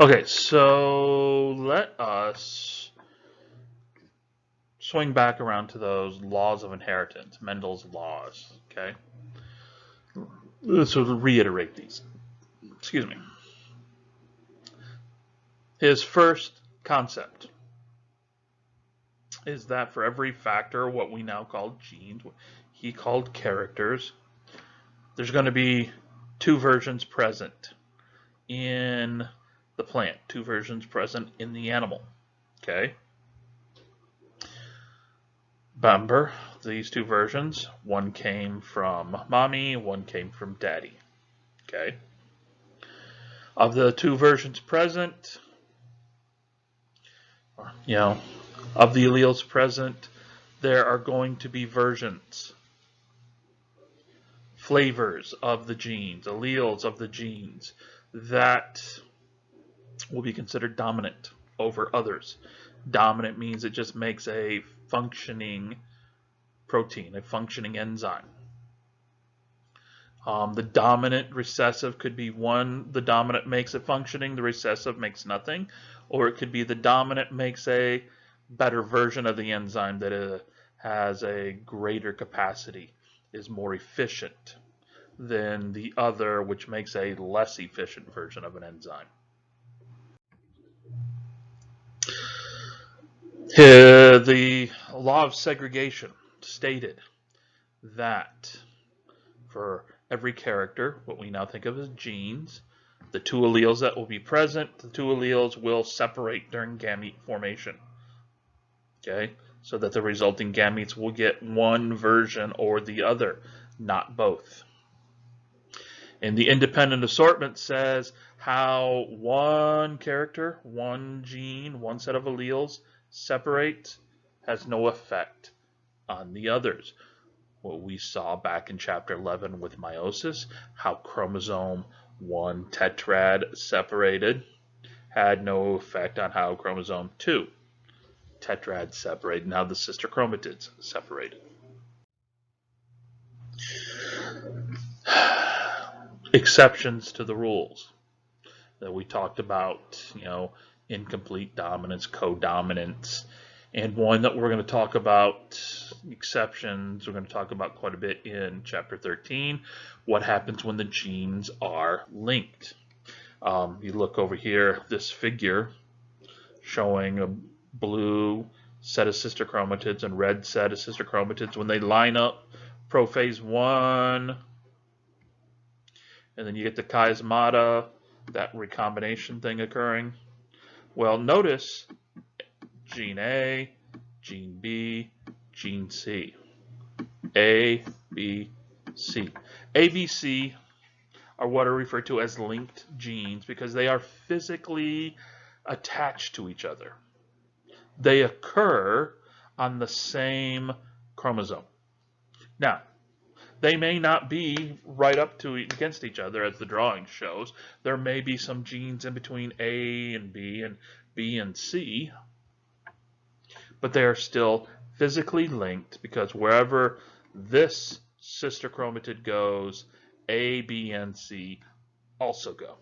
Okay, so let us swing back around to those laws of inheritance, Mendel's laws. Okay, let's sort of reiterate these. Excuse me. His first concept is that for every factor, what we now call genes, what he called characters, there's going to be two versions present in the plant, two versions present in the animal. Okay. Remember, these two versions, one came from mommy, one came from daddy. Okay. Of the two versions present, you know, of the alleles present, there are going to be versions, flavors of the genes, alleles of the genes that will be considered dominant over others. Dominant means it just makes a functioning protein, a functioning enzyme. The dominant recessive could be one, the dominant makes it functioning, the recessive makes nothing, or it could be the dominant makes a better version of the enzyme that has a greater capacity, is more efficient than the other, which makes a less efficient version of an enzyme. The law of segregation stated that for every character, what we now think of as genes, the two alleles that will be present, the two alleles will separate during gamete formation. Okay, so that the resulting gametes will get one version or the other, not both. And the independent assortment says how one character, one gene, one set of alleles separates has no effect on the others. What we saw back in chapter 11 with meiosis, how chromosome 1 tetrad separated had no effect on how chromosome 2 tetrad separated, and how the sister chromatids separated. Exceptions to the rules that we talked about, incomplete dominance, codominance, and one that we're going to talk about, exceptions, we're going to talk about quite a bit in chapter 13, what happens when the genes are linked. You look over here, this figure showing a blue set of sister chromatids and red set of sister chromatids. When they line up, prophase 1, and then you get the chiasmata, that recombination thing occurring. Well, notice gene A, gene B, gene C. A, B, C. A, B, C are what are referred to as linked genes because they are physically attached to each other. They occur on the same chromosome. Now, they may not be right up to against each other as the drawing shows. There may be some genes in between A and B and C, but they are still physically linked because wherever this sister chromatid goes, A, B, and C also go.